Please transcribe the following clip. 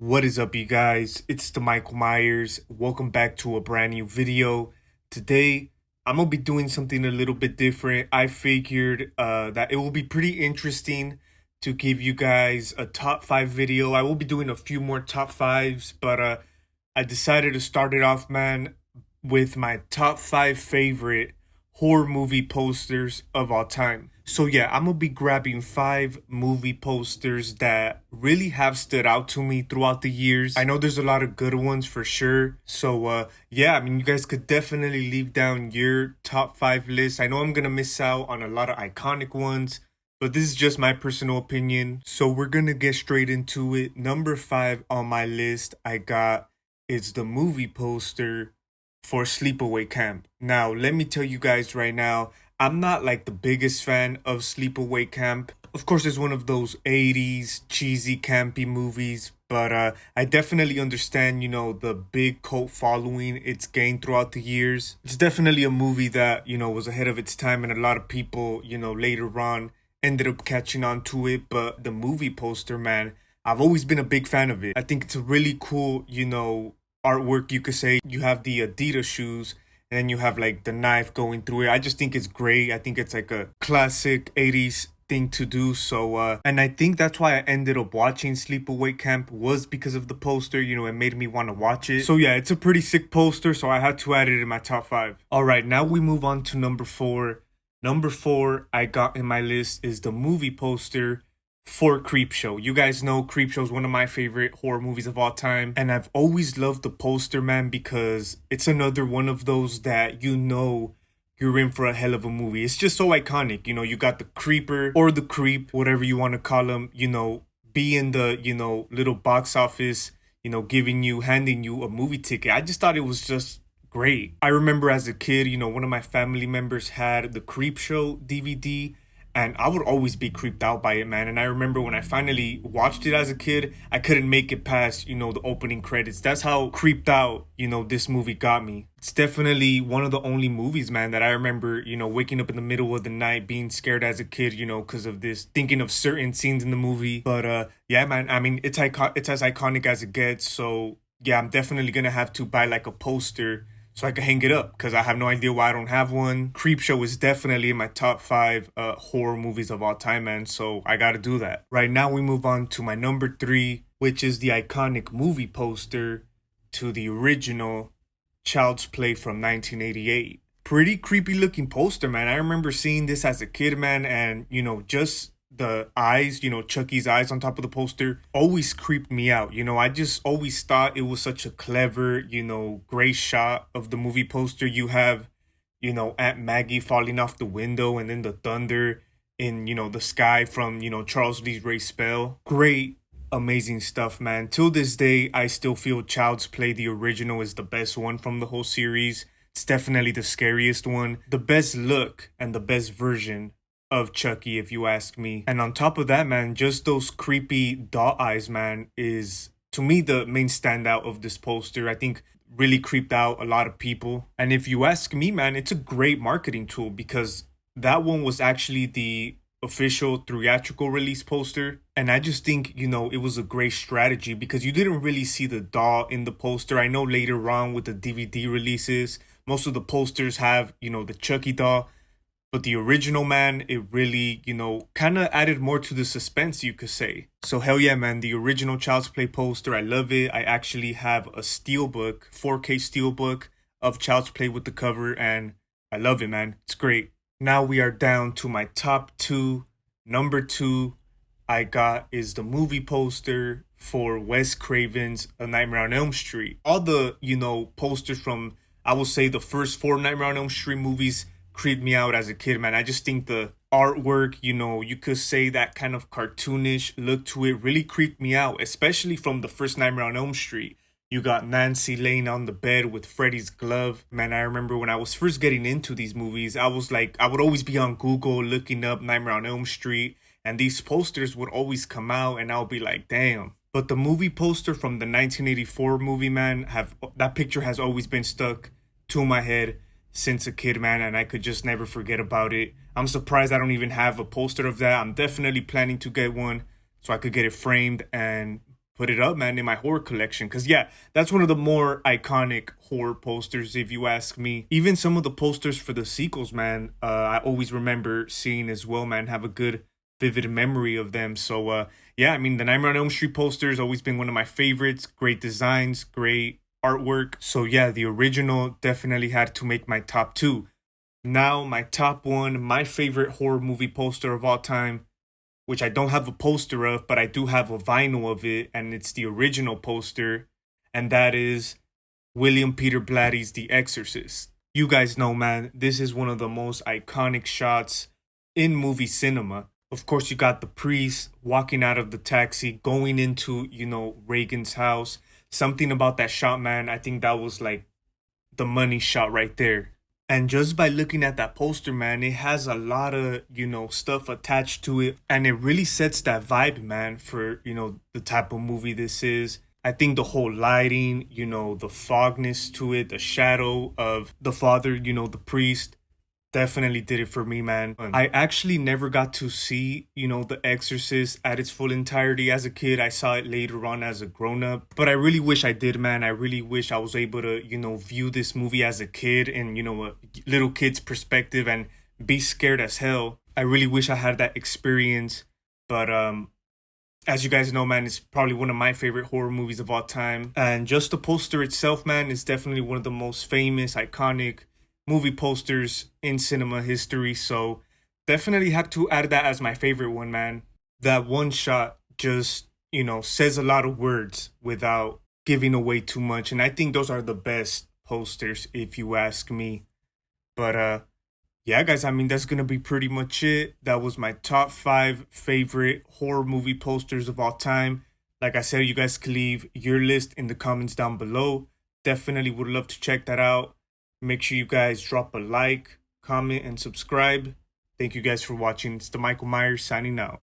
What is up, you guys? It's the Michael Myers. Welcome back to a brand new video. Today, I'm gonna be doing something a little bit different. I figured that it will be pretty interesting to give you guys a top five video. I will be doing a few more top fives, but I decided to start it off, man, with my top five favorite horror movie posters of all time. So yeah, I'm gonna be grabbing five movie posters that really have stood out to me throughout the years. I know there's a lot of good ones for sure. So yeah, I mean, you guys could definitely leave down your top five list. I know I'm gonna miss out on a lot of iconic ones, but this is just my personal opinion. So we're gonna get straight into it. Number five on my list, I got is the movie poster for Sleepaway Camp. Now, let me tell you guys right now, I'm not like the biggest fan of Sleepaway Camp. Of course, it's one of those 80s cheesy, campy movies, but I definitely understand, the big cult following it's gained throughout the years. It's definitely a movie that, was ahead of its time, and a lot of people, later on ended up catching on to it. But the movie poster, man, I've always been a big fan of it. I think it's a really cool, artwork, you could say. You have the Adidas shoes, and then you have like the knife going through it. I just think it's great. I think it's like a classic 80s thing to do. So and I think that's why I ended up watching Sleepaway Camp, was because of the poster. It made me want to watch it. So yeah, it's a pretty sick poster, so I had to add it in my top five. All right, now we move on to number four. Number four I got in my list is the movie poster for Creepshow. You guys know Creepshow is one of my favorite horror movies of all time, and I've always loved the poster, man, because it's another one of those that you're in for a hell of a movie. It's just so iconic. You got the creeper or the creep, whatever you want to call him, be in the, little box office, handing you a movie ticket. I just thought it was just great. I remember as a kid, one of my family members had the Creepshow DVD, and I would always be creeped out by it, man. And I remember when I finally watched it as a kid, I couldn't make it past, the opening credits. That's how creeped out, this movie got me. It's definitely one of the only movies, man, that I remember, waking up in the middle of the night being scared as a kid, because of this, thinking of certain scenes in the movie. But yeah, man, I mean, it's as iconic as it gets. So yeah, I'm definitely gonna have to buy like a poster so I can hang it up, because I have no idea why I don't have one. Creepshow is definitely in my top five horror movies of all time, man, so I gotta do that. Right now we move on to my number three, which is the iconic movie poster to the original Child's Play from 1988. Pretty creepy looking poster, man. I remember seeing this as a kid, man, and just the eyes, Chucky's eyes on top of the poster always creeped me out. I just always thought it was such a clever, great shot of the movie poster. You have, Aunt Maggie falling off the window, and then the thunder in, the sky from, Charles Lee Ray's spell. Great, amazing stuff, man. Till this day, I still feel Child's Play, the original, is the best one from the whole series. It's definitely the scariest one, the best look, and the best version of Chucky, if you ask me. And on top of that, man, just those creepy dot eyes, man, is to me the main standout of this poster. I think really creeped out a lot of people. And if you ask me, man, it's a great marketing tool, because that one was actually the official theatrical release poster. And I just think, it was a great strategy, because you didn't really see the doll in the poster. I know later on with the DVD releases, most of the posters have, the Chucky doll. But the original, man, it really, kind of added more to the suspense, you could say. So hell yeah, man, the original Child's Play poster, I love it. I actually have a steelbook, 4K steelbook of Child's Play with the cover, and I love it, man. It's great. Now we are down to my top two. Number two I got is the movie poster for Wes Craven's A Nightmare on Elm Street. All the, posters from, I will say, the first four Nightmare on Elm Street movies creeped me out as a kid, man. I just think the artwork, you could say that kind of cartoonish look to it really creeped me out, especially from the first Nightmare on Elm Street. You got Nancy laying on the bed with Freddy's glove. Man, I remember when I was first getting into these movies, I would always be on Google looking up Nightmare on Elm Street, and these posters would always come out, and I'll be like, damn. But the movie poster from the 1984 movie, man, that picture has always been stuck to my head since a kid, man, and I could just never forget about it. I'm surprised I don't even have a poster of that. I'm definitely planning to get one so I could get it framed and put it up, man, in my horror collection. Because, yeah, that's one of the more iconic horror posters, if you ask me. Even some of the posters for the sequels, man, I always remember seeing as well, man, have a good, vivid memory of them. So, yeah, I mean, the Nightmare on Elm Street poster has always been one of my favorites. Great designs, great artwork. So, yeah, the original definitely had to make my top two. Now, my top one, my favorite horror movie poster of all time, which I don't have a poster of, but I do have a vinyl of it, and it's the original poster, and that is William Peter Blatty's The Exorcist. You guys know, man, this is one of the most iconic shots in movie cinema. Of course, you got the priest walking out of the taxi, going into, Reagan's house. Something about that shot, man, I think that was like the money shot right there. And just by looking at that poster, man, it has a lot of, stuff attached to it. And it really sets that vibe, man, for, the type of movie this is. I think the whole lighting, the fogness to it, the shadow of the father, the priest, definitely did it for me, man. I actually never got to see, The Exorcist at its full entirety as a kid. I saw it later on as a grown-up. But I really wish I did, man. I really wish I was able to, view this movie as a kid and, a little kid's perspective and be scared as hell. I really wish I had that experience. But as you guys know, man, it's probably one of my favorite horror movies of all time. And just the poster itself, man, is definitely one of the most famous, iconic movie posters in cinema history. So definitely had to add that as my favorite one, man. That one shot just, says a lot of words without giving away too much. And I think those are the best posters, if you ask me. But yeah, guys, I mean, that's going to be pretty much it. That was my top 5 favorite horror movie posters of all time. Like I said, you guys can leave your list in the comments down below. Definitely would love to check that out. Make sure you guys drop a like, comment, and subscribe. Thank you guys for watching. It's the Michael Myers signing out.